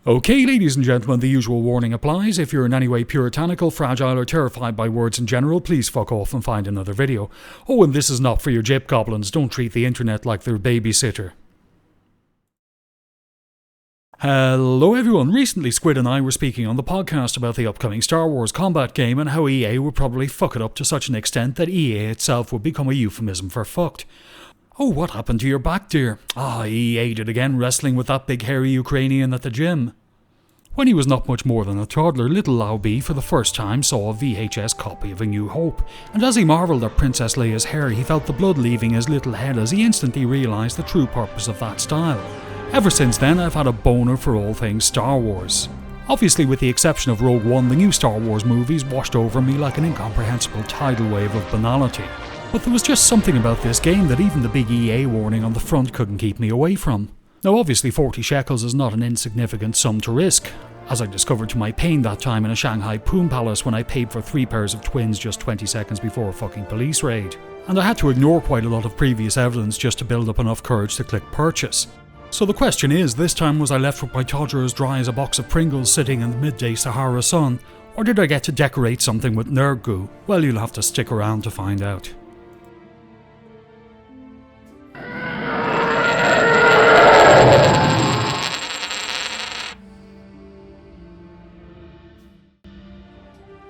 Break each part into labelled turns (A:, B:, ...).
A: Okay, ladies and gentlemen, the usual warning applies. If you're in any way puritanical, fragile, or terrified by words in general, please fuck off and find another video. Oh, and this is not for your jape goblins. Don't treat the internet like their babysitter. Hello everyone, recently Squid and I were speaking on the podcast about the upcoming Star Wars combat game and how EA would probably fuck it up to such an extent that EA itself would become a euphemism for fucked. Oh, what happened to your back, dear? EA did again, wrestling with that big hairy Ukrainian at the gym. When he was not much more than a toddler, little Lao B for the first time saw a VHS copy of A New Hope, and as he marvelled at Princess Leia's hair, he felt the blood leaving his little head as he instantly realised the true purpose of that style. Ever since then, I've had a boner for all things Star Wars. Obviously, with the exception of Rogue One, the new Star Wars movies washed over me like an incomprehensible tidal wave of banality. But there was just something about this game that even the big EA warning on the front couldn't keep me away from. Now obviously 40 shekels is not an insignificant sum to risk, as I discovered to my pain that time in a Shanghai Poon Palace when I paid for 3 pairs of twins just 20 seconds before a fucking police raid. And I had to ignore quite a lot of previous evidence just to build up enough courage to click purchase. So the question is, this time was I left with my toddler as dry as a box of Pringles sitting in the midday Sahara sun, or did I get to decorate something with nerd goo? Well, you'll have to stick around to find out.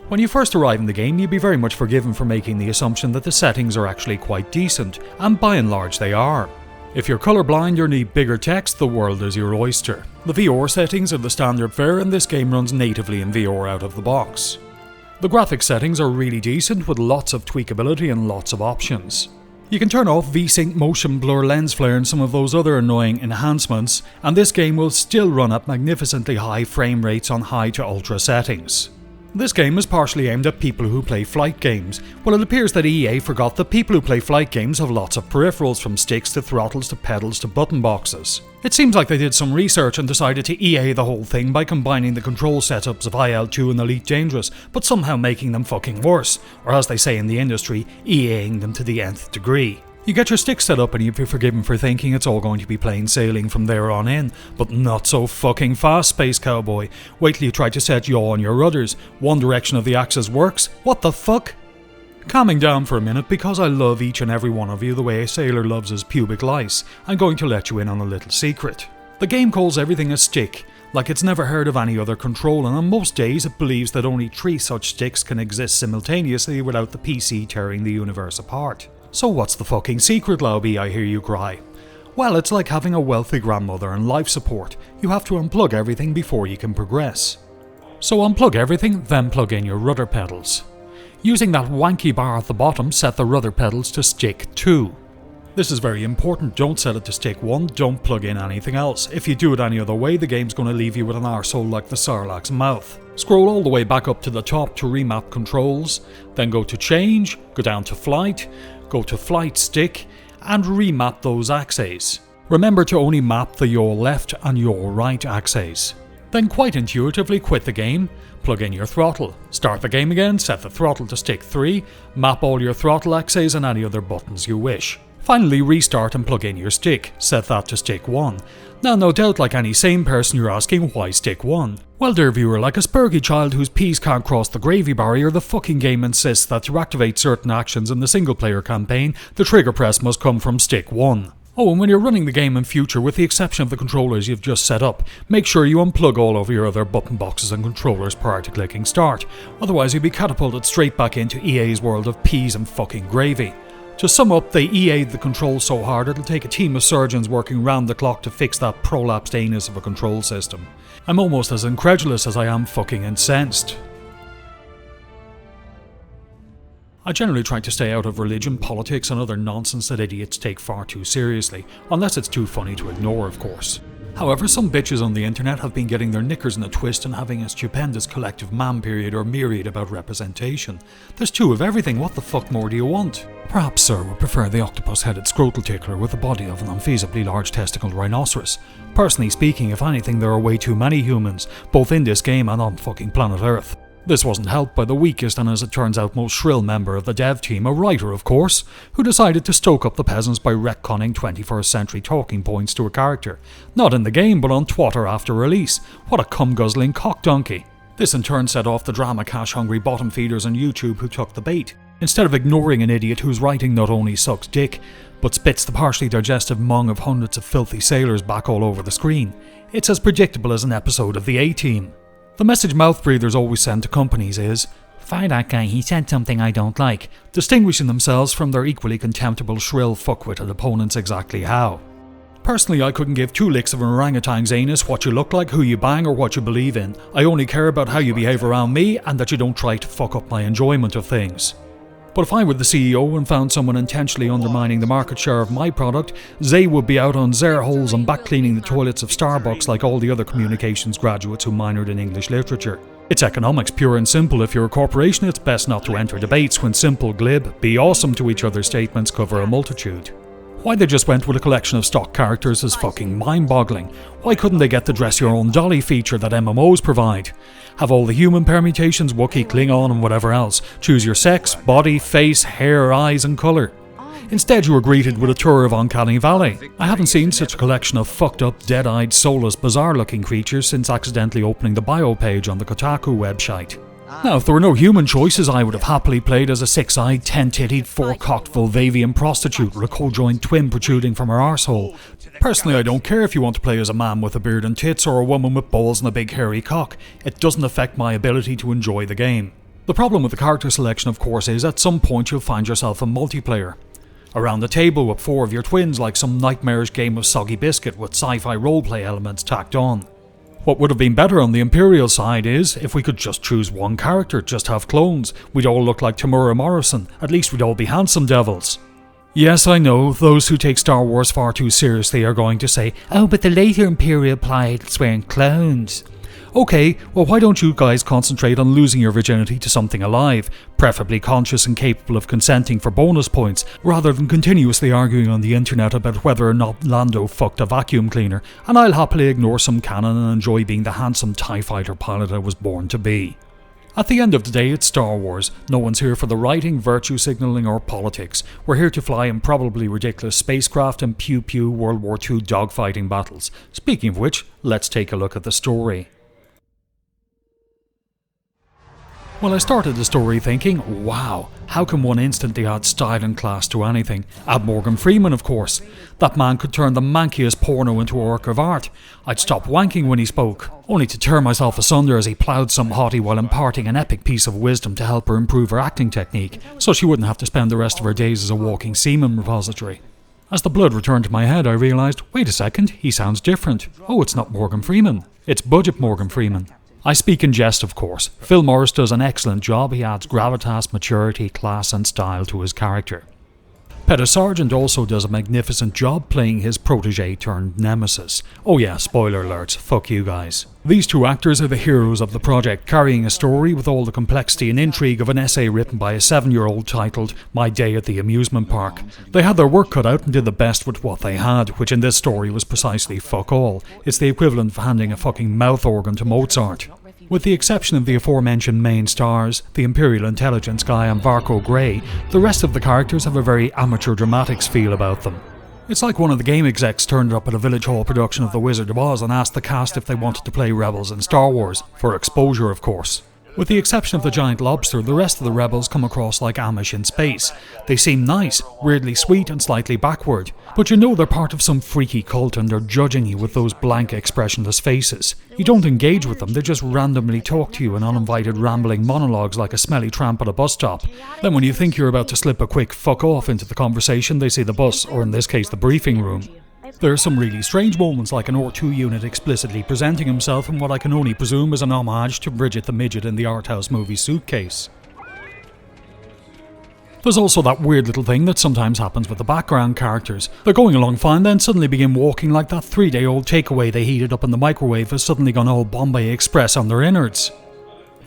A: When you first arrive in the game, you'd be very much forgiven for making the assumption that the settings are actually quite decent, and by and large they are. If you're colourblind or need bigger text, the world is your oyster. The VR settings are the standard fare, and this game runs natively in VR out of the box. The graphics settings are really decent with lots of tweakability and lots of options. You can turn off VSync, motion blur, lens flare and some of those other annoying enhancements, and this game will still run at magnificently high frame rates on high to ultra settings. This game is partially aimed at people who play flight games. Well, it appears that EA forgot that people who play flight games have lots of peripherals, from sticks to throttles to pedals to button boxes. It seems like they did some research and decided to EA the whole thing by combining the control setups of IL-2 and Elite Dangerous, but somehow making them fucking worse, or as they say in the industry, EAing them to the nth degree. You get your stick set up and you'd be forgiven for thinking it's all going to be plain sailing from there on in, but not so fucking fast, Space Cowboy. Wait till you try to set yaw on your rudders. One direction of the axis works. What the fuck? Calming down for a minute, because I love each and every one of you the way a sailor loves his pubic lice, I'm going to let you in on a little secret. The game calls everything a stick, like it's never heard of any other control, and on most days it believes that only 3 such sticks can exist simultaneously without the PC tearing the universe apart. So what's the fucking secret, Lauby, I hear you cry? Well, it's like having a wealthy grandmother and life support. You have to unplug everything before you can progress. So unplug everything, then plug in your rudder pedals. Using that wanky bar at the bottom, set the rudder pedals to stick 2. This is very important, don't set it to stick 1, don't plug in anything else. If you do it any other way, the game's going to leave you with an arsehole like the Sarlacc's mouth. Scroll all the way back up to the top to remap controls, then go to change, go down to flight, go to flight stick, and remap those axes. Remember to only map the your left and your right axes. Then quite intuitively quit the game, plug in your throttle, start the game again, set the throttle to stick 3, map all your throttle axes and any other buttons you wish. Finally restart and plug in your stick, set that to stick 1. Now no doubt like any sane person you're asking, why stick 1? Well dear viewer, like a spurgy child whose peas can't cross the gravy barrier, the fucking game insists that to activate certain actions in the single player campaign, the trigger press must come from stick 1. Oh, and when you're running the game in future, with the exception of the controllers you've just set up, make sure you unplug all of your other button boxes and controllers prior to clicking start, otherwise you'll be catapulted straight back into EA's world of peas and fucking gravy. To sum up, they EA'd the controls so hard it'll take a team of surgeons working round the clock to fix that prolapsed anus of a control system. I'm almost as incredulous as I am fucking incensed. I generally try to stay out of religion, politics and other nonsense that idiots take far too seriously, unless it's too funny to ignore, of course. However, some bitches on the internet have been getting their knickers in a twist and having a stupendous collective man period or myriad about representation. There's 2 of everything, what the fuck more do you want? Perhaps Sir would prefer the octopus-headed scrotal tickler with the body of an unfeasibly large testicled rhinoceros. Personally speaking, if anything, there are way too many humans, both in this game and on fucking planet Earth. This wasn't helped by the weakest and, as it turns out, most shrill member of the dev team, a writer of course, who decided to stoke up the peasants by retconning 21st century talking points to a character. Not in the game, but on Twitter after release. What a cum-guzzling cock-donkey. This in turn set off the drama cash-hungry bottom feeders on YouTube who took the bait. Instead of ignoring an idiot whose writing not only sucks dick, but spits the partially digestive mung of hundreds of filthy sailors back all over the screen, it's as predictable as an episode of the A-Team. The message mouth breathers always send to companies is, "Fire that guy, he said something I don't like," distinguishing themselves from their equally contemptible shrill fuckwitted opponents exactly how. Personally, I couldn't give two licks of an orangutan's anus what you look like, who you bang or what you believe in. I only care about how you behave around me and that you don't try to fuck up my enjoyment of things. But if I were the CEO and found someone intentionally undermining the market share of my product, they would be out on their holes and back cleaning the toilets of Starbucks like all the other communications graduates who minored in English literature. It's economics pure and simple. If you're a corporation, it's best not to enter debates when simple, glib, be awesome to each other statements cover a multitude. Why they just went with a collection of stock characters is fucking mind-boggling. Why couldn't they get the dress your own dolly feature that MMOs provide? Have all the human permutations, Wookiee, Klingon and whatever else. Choose your sex, body, face, hair, eyes and colour. Instead you were greeted with a tour of Uncanny Valley. I haven't seen such a collection of fucked up, dead-eyed, soulless, bizarre-looking creatures since accidentally opening the bio page on the Kotaku website. Now, if there were no human choices, I would have happily played as a six-eyed, ten-tittied, four-cocked Volvavian prostitute with a co-joined twin protruding from her arsehole. Personally, I don't care if you want to play as a man with a beard and tits or a woman with balls and a big hairy cock. It doesn't affect my ability to enjoy the game. The problem with the character selection, of course, is at some point you'll find yourself in multiplayer. Around the table with four of your twins like some nightmarish game of soggy biscuit with sci-fi roleplay elements tacked on. What would have been better on the Imperial side is, if we could just choose one character, just have clones. We'd all look like Tamura Morrison, at least we'd all be handsome devils. Yes, I know, those who take Star Wars far too seriously are going to say, "Oh, but the later Imperial pilots weren't clones." Okay, well why don't you guys concentrate on losing your virginity to something alive, preferably conscious and capable of consenting for bonus points, rather than continuously arguing on the internet about whether or not Lando fucked a vacuum cleaner, and I'll happily ignore some canon and enjoy being the handsome TIE fighter pilot I was born to be. At the end of the day, it's Star Wars. No one's here for the writing, virtue signalling or politics. We're here to fly in probably ridiculous spacecraft and pew-pew World War II dogfighting battles. Speaking of which, let's take a look at the story. Well, I started the story thinking, wow, how can one instantly add style and class to anything? Add Morgan Freeman, of course. That man could turn the mankiest porno into a work of art. I'd stop wanking when he spoke, only to tear myself asunder as he ploughed some hottie while imparting an epic piece of wisdom to help her improve her acting technique, so she wouldn't have to spend the rest of her days as a walking semen repository. As the blood returned to my head, I realised, wait a second, he sounds different. Oh, it's not Morgan Freeman. It's budget Morgan Freeman. I speak in jest, of course. Phil Morris does an excellent job. He adds gravitas, maturity, class and style to his character. Peter Sargent also does a magnificent job playing his protege turned nemesis. Oh yeah, spoiler alerts, fuck you guys. These two actors are the heroes of the project, carrying a story with all the complexity and intrigue of an essay written by a 7-year-old titled My Day at the Amusement Park. They had their work cut out and did the best with what they had, which in this story was precisely fuck all. It's the equivalent of handing a fucking mouth organ to Mozart. With the exception of the aforementioned main stars, the Imperial Intelligence guy and Varco Grey, the rest of the characters have a very amateur dramatics feel about them. It's like one of the game execs turned up at a Village Hall production of The Wizard of Oz and asked the cast if they wanted to play rebels in Star Wars, for exposure of course. With the exception of the giant lobster, the rest of the rebels come across like Amish in space. They seem nice, weirdly sweet and slightly backward, but you know they're part of some freaky cult and they're judging you with those blank expressionless faces. You don't engage with them, they just randomly talk to you in uninvited rambling monologues like a smelly tramp at a bus stop. Then when you think you're about to slip a quick fuck off into the conversation, they say the bus, or in this case the briefing room. There are some really strange moments like an R2 unit explicitly presenting himself in what I can only presume is an homage to Bridget the Midget in the art house movie Suitcase. There's also that weird little thing that sometimes happens with the background characters. They're going along fine, then suddenly begin walking like that 3-day-old takeaway they heated up in the microwave has suddenly gone all Bombay Express on their innards.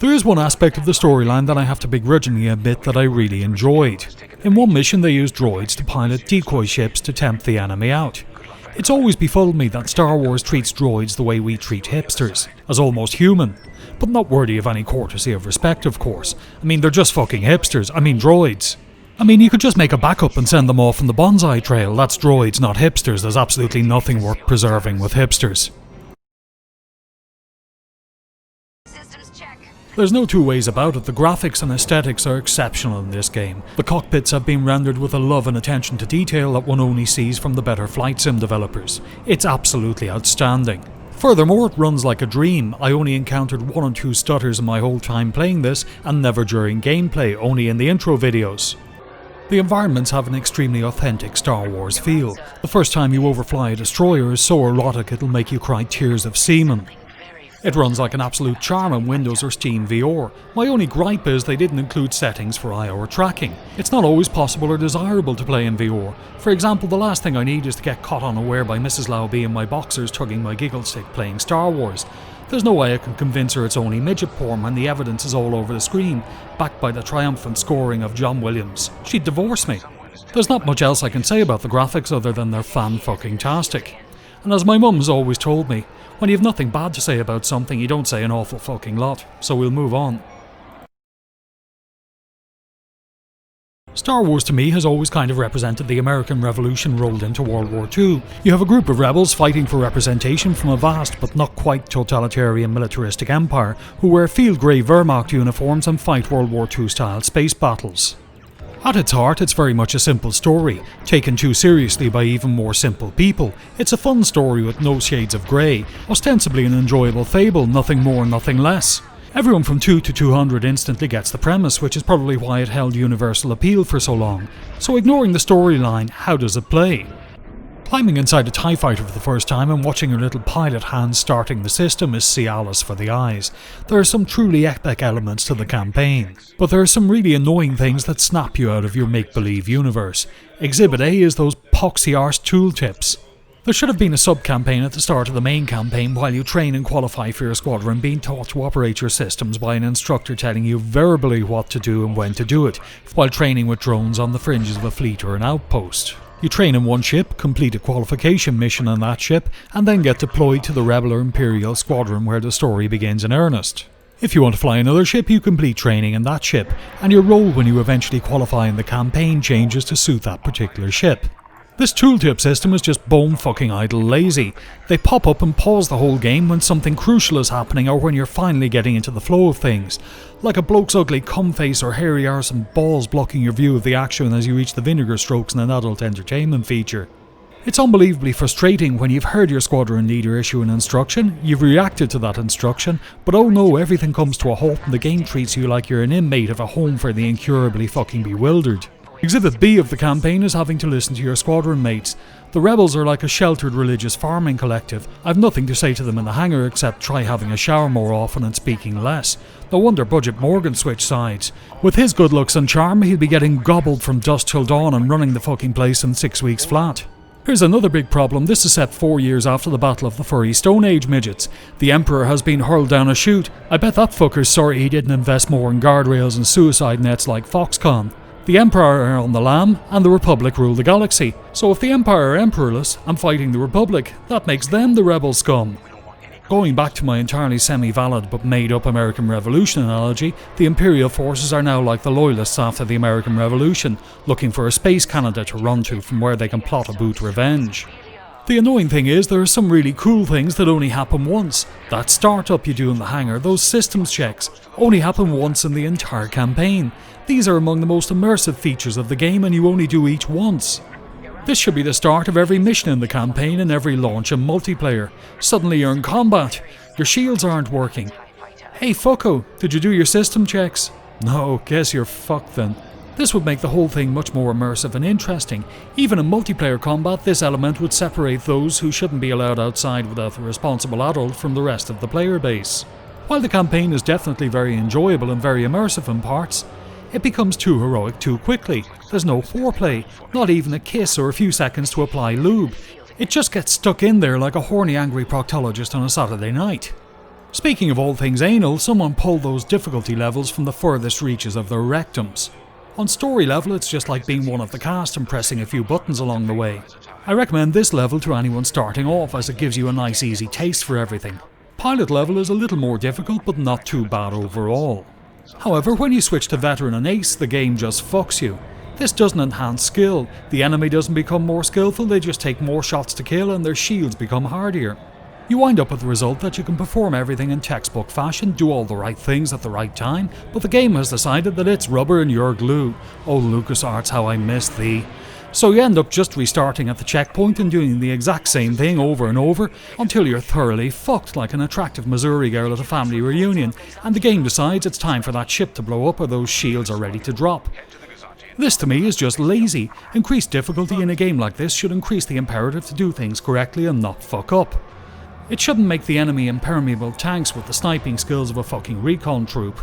A: There is one aspect of the storyline that I have to begrudgingly admit that I really enjoyed. In one mission they used droids to pilot decoy ships to tempt the enemy out. It's always befuddled me that Star Wars treats droids the way we treat hipsters, as almost human, but not worthy of any courtesy of respect, of course. I mean, they're just fucking hipsters. I mean, droids. I mean, you could just make a backup and send them off on the bonsai trail. That's droids, not hipsters. There's absolutely nothing worth preserving with hipsters. There's no two ways about it, the graphics and aesthetics are exceptional in this game. The cockpits have been rendered with a love and attention to detail that one only sees from the better flight sim developers. It's absolutely outstanding. Furthermore, it runs like a dream. I only encountered 1 or 2 stutters in my whole time playing this, and never during gameplay, only in the intro videos. The environments have an extremely authentic Star Wars feel. The first time you overfly a destroyer is so erotic it'll make you cry tears of semen. It runs like an absolute charm on Windows or Steam VR. My only gripe is they didn't include settings for IR tracking. It's not always possible or desirable to play in VR. For example, the last thing I need is to get caught unaware by Mrs. Laube in my boxers tugging my giggle stick playing Star Wars. There's no way I can convince her it's only midget porn when the evidence is all over the screen, backed by the triumphant scoring of John Williams. She'd divorce me. There's not much else I can say about the graphics other than they're fan-fucking-tastic. And as my mum's always told me, when you have nothing bad to say about something, you don't say an awful fucking lot. So we'll move on. Star Wars to me has always kind of represented the American Revolution rolled into World War II. You have a group of rebels fighting for representation from a vast but not quite totalitarian militaristic empire who wear field grey Wehrmacht uniforms and fight World War II style space battles. At its heart, it's very much a simple story, taken too seriously by even more simple people. It's a fun story with no shades of grey, ostensibly an enjoyable fable, nothing more, nothing less. Everyone from 2 to 200 instantly gets the premise, which is probably why it held universal appeal for so long. So ignoring the storyline, how does it play? Climbing inside a TIE fighter for the first time and watching your little pilot hands starting the system is Cialis for the eyes. There are some truly epic elements to the campaign, but there are some really annoying things that snap you out of your make-believe universe. Exhibit A is those poxy-arse tooltips. There should have been a sub-campaign at the start of the main campaign while you train and qualify for your squadron, being taught to operate your systems by an instructor telling you verbally what to do and when to do it, while training with drones on the fringes of a fleet or an outpost. You train in one ship, complete a qualification mission on that ship, and then get deployed to the Rebel or Imperial squadron where the story begins in earnest. If you want to fly another ship, you complete training in that ship, and your role when you eventually qualify in the campaign changes to suit that particular ship. This tooltip system is just bone fucking idle lazy. They pop up and pause the whole game when something crucial is happening or when you're finally getting into the flow of things. Like a bloke's ugly cum face or hairy arse and balls blocking your view of the action as you reach the vinegar strokes in an adult entertainment feature. It's unbelievably frustrating when you've heard your squadron leader issue an instruction, you've reacted to that instruction, but oh no, everything comes to a halt and the game treats you like you're an inmate of a home for the incurably fucking bewildered. Exhibit B of the campaign is having to listen to your squadron mates. The rebels are like a sheltered religious farming collective. I've nothing to say to them in the hangar except try having a shower more often and speaking less. No wonder Budget Morgan switched sides. With his good looks and charm, he'll be getting gobbled from dusk till dawn and running the fucking place in 6 weeks flat. Here's another big problem. This is set 4 years after the Battle of the Furry Stone Age midgets. The Emperor has been hurled down a chute. I bet that fucker's sorry he didn't invest more in guardrails and suicide nets like Foxconn. The Empire are on the lam, and the Republic rule the galaxy. So if the Empire are emperorless and fighting the Republic, that makes them the rebel scum. Going back to my entirely semi-valid but made-up American Revolution analogy, the Imperial forces are now like the Loyalists after the American Revolution, looking for a space Canada to run to from where they can plot a boot revenge. The annoying thing is there are some really cool things that only happen once. That startup you do in the hangar, those systems checks, only happen once in the entire campaign. These are among the most immersive features of the game and you only do each once. This should be the start of every mission in the campaign and every launch and multiplayer. Suddenly you're in combat. Your shields aren't working. Hey fucko, did you do your system checks? No, guess you're fucked then. This would make the whole thing much more immersive and interesting. Even in multiplayer combat, this element would separate those who shouldn't be allowed outside without a responsible adult from the rest of the player base. While the campaign is definitely very enjoyable and very immersive in parts, it becomes too heroic too quickly. There's no foreplay, not even a kiss or a few seconds to apply lube. It just gets stuck in there like a horny angry proctologist on a Saturday night. Speaking of all things anal, someone pulled those difficulty levels from the furthest reaches of their rectums. On story level, it's just like being one of the cast and pressing a few buttons along the way. I recommend this level to anyone starting off as it gives you a nice easy taste for everything. Pilot level is a little more difficult but not too bad overall. However, when you switch to veteran and ace, the game just fucks you. This doesn't enhance skill, the enemy doesn't become more skillful, they just take more shots to kill and their shields become hardier. You wind up with the result that you can perform everything in textbook fashion, do all the right things at the right time, but the game has decided that it's rubber and you're glue. Oh LucasArts, how I miss thee. So you end up just restarting at the checkpoint and doing the exact same thing over and over until you're thoroughly fucked like an attractive Missouri girl at a family reunion, and the game decides it's time for that ship to blow up or those shields are ready to drop. This to me is just lazy. Increased difficulty in a game like this should increase the imperative to do things correctly and not fuck up. It shouldn't make the enemy impermeable tanks with the sniping skills of a fucking recon troop.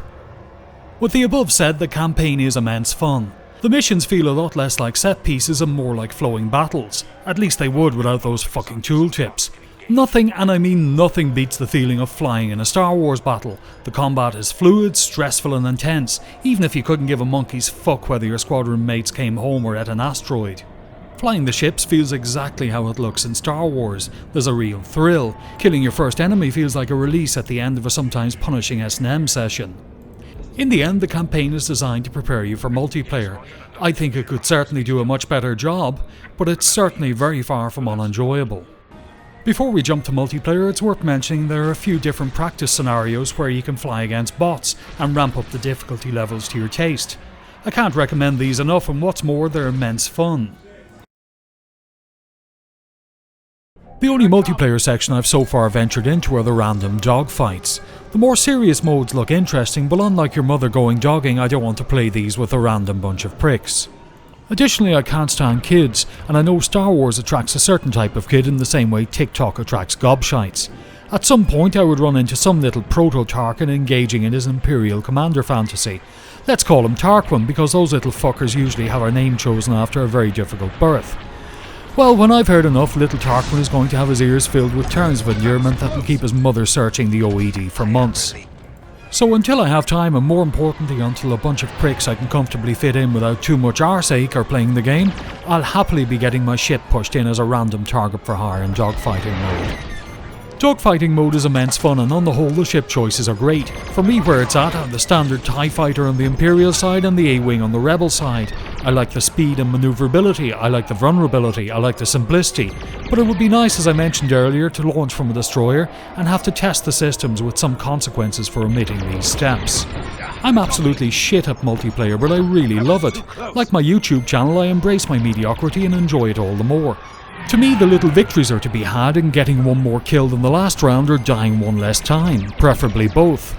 A: With the above said, the campaign is immense fun. The missions feel a lot less like set pieces and more like flowing battles. At least they would without those fucking tooltips. Nothing, and I mean nothing, beats the feeling of flying in a Star Wars battle. The combat is fluid, stressful and intense, even if you couldn't give a monkey's fuck whether your squadron mates came home or at an asteroid. Flying the ships feels exactly how it looks in Star Wars. There's a real thrill. Killing your first enemy feels like a release at the end of a sometimes punishing S&M session. In the end, the campaign is designed to prepare you for multiplayer. I think it could certainly do a much better job, but it's certainly very far from unenjoyable. Before we jump to multiplayer, it's worth mentioning there are a few different practice scenarios where you can fly against bots and ramp up the difficulty levels to your taste. I can't recommend these enough, and what's more, they're immense fun. The only multiplayer section I've so far ventured into are the random dogfights. The more serious modes look interesting, but unlike your mother going jogging, I don't want to play these with a random bunch of pricks. Additionally, I can't stand kids, and I know Star Wars attracts a certain type of kid in the same way TikTok attracts gobshites. At some point I would run into some little proto-Tarkin engaging in his Imperial Commander fantasy. Let's call him Tarquin, because those little fuckers usually have a name chosen after a very difficult birth. Well, when I've heard enough, little Tarquin is going to have his ears filled with terms of endearment that will keep his mother searching the OED for months. So until I have time, and more importantly until a bunch of pricks I can comfortably fit in without too much arseache are playing the game, I'll happily be getting my ship pushed in as a random target for hire in dogfighting mode. Dogfighting mode is immense fun, and on the whole the ship choices are great. For me, where it's at, I'm the standard TIE fighter on the Imperial side and the A-Wing on the Rebel side. I like the speed and manoeuvrability, I like the vulnerability, I like the simplicity, but it would be nice, as I mentioned earlier, to launch from a destroyer and have to test the systems with some consequences for omitting these steps. I'm absolutely shit at multiplayer, but I really love it. Like my YouTube channel, I embrace my mediocrity and enjoy it all the more. To me, the little victories are to be had in getting one more kill than the last round or dying one less time, preferably both.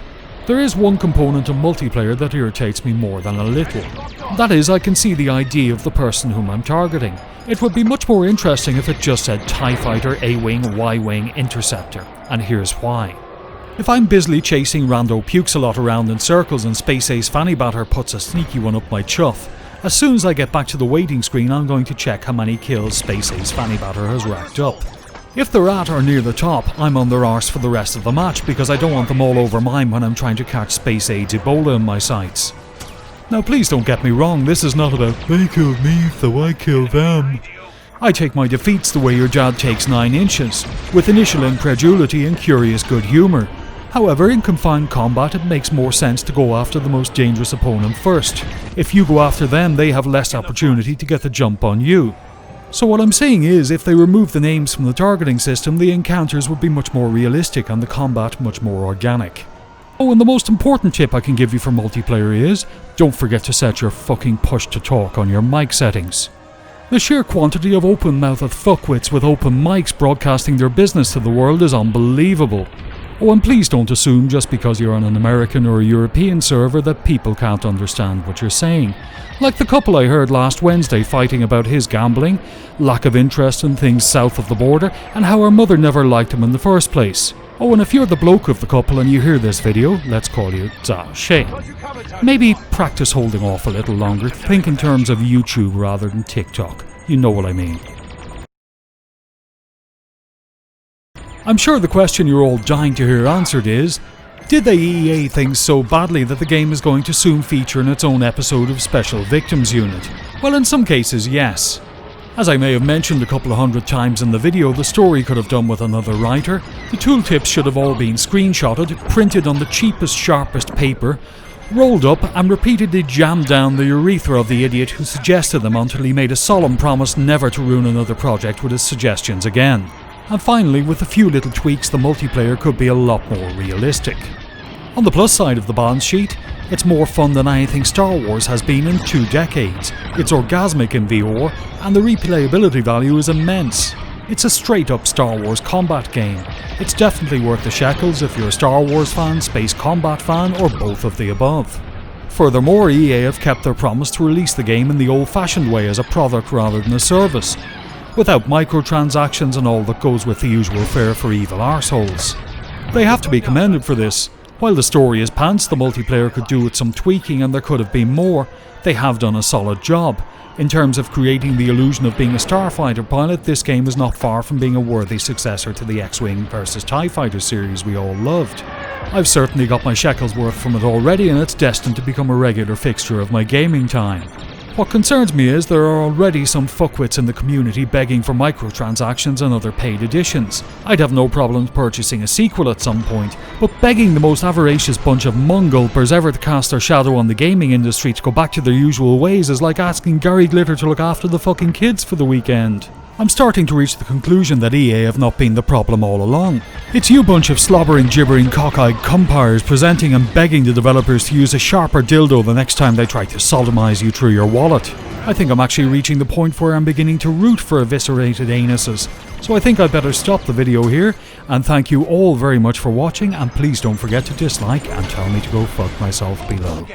A: There is one component of multiplayer that irritates me more than a little. That is, I can see the ID of the person whom I'm targeting. It would be much more interesting if it just said TIE Fighter, A-Wing, Y-Wing, Interceptor, and here's why. If I'm busily chasing rando pukes a lot around in circles and Space Ace Fanny Batter puts a sneaky one up my chuff, as soon as I get back to the waiting screen, I'm going to check how many kills Space Ace Fanny Batter has racked up. If they're at or near the top, I'm on their arse for the rest of the match because I don't want them all over mine when I'm trying to catch Space Aid's Ebola in my sights. Now please don't get me wrong, this is not about they killed me so I killed them. I take my defeats the way your dad takes 9 inches, with initial incredulity and curious good humour. However, in confined combat it makes more sense to go after the most dangerous opponent first. If you go after them, they have less opportunity to get the jump on you. So what I'm saying is, if they remove the names from the targeting system, the encounters would be much more realistic and the combat much more organic. Oh, and the most important tip I can give you for multiplayer is, don't forget to set your fucking push to talk on your mic settings. The sheer quantity of open-mouthed fuckwits with open mics broadcasting their business to the world is unbelievable. Oh, and please don't assume just because you're on an American or a European server that people can't understand what you're saying. Like the couple I heard last Wednesday fighting about his gambling, lack of interest in things south of the border, and how her mother never liked him in the first place. Oh, and if you're the bloke of the couple and you hear this video, let's call you Shane. Maybe practice holding off a little longer, think in terms of YouTube rather than TikTok. You know what I mean. I'm sure the question you're all dying to hear answered is, Did they EA things so badly that the game is going to soon feature in its own episode of Special Victims Unit? Well, in some cases, yes. As I may have mentioned a couple of hundred times in the video, the story could have done with another writer. The tooltips should have all been screenshotted, printed on the cheapest, sharpest paper, rolled up and repeatedly jammed down the urethra of the idiot who suggested them until he made a solemn promise never to ruin another project with his suggestions again. And finally, with a few little tweaks, the multiplayer could be a lot more realistic. On the plus side of the balance sheet, it's more fun than anything Star Wars has been in 2 decades. It's orgasmic in VR, and the replayability value is immense. It's a straight up Star Wars combat game. It's definitely worth the shekels if you're a Star Wars fan, space combat fan, or both of the above. Furthermore, EA have kept their promise to release the game in the old-fashioned way as a product rather than a service, without microtransactions and all that goes with the usual fare for evil arseholes. They have to be commended for this. While the story is pants, the multiplayer could do with some tweaking and there could have been more, they have done a solid job. In terms of creating the illusion of being a starfighter pilot, this game is not far from being a worthy successor to the X-Wing vs TIE Fighter series we all loved. I've certainly got my shekels worth from it already, and it's destined to become a regular fixture of my gaming time. What concerns me is there are already some fuckwits in the community begging for microtransactions and other paid editions. I'd have no problems purchasing a sequel at some point, but begging the most avaricious bunch of mungulpers ever to cast their shadow on the gaming industry to go back to their usual ways is like asking Gary Glitter to look after the fucking kids for the weekend. I'm starting to reach the conclusion that EA have not been the problem all along. It's you bunch of slobbering, gibbering, cockeyed cumpires presenting and begging the developers to use a sharper dildo the next time they try to sodomize you through your wallet. I think I'm actually reaching the point where I'm beginning to root for eviscerated anuses. So I think I'd better stop the video here, and thank you all very much for watching, and please don't forget to dislike and tell me to go fuck myself below.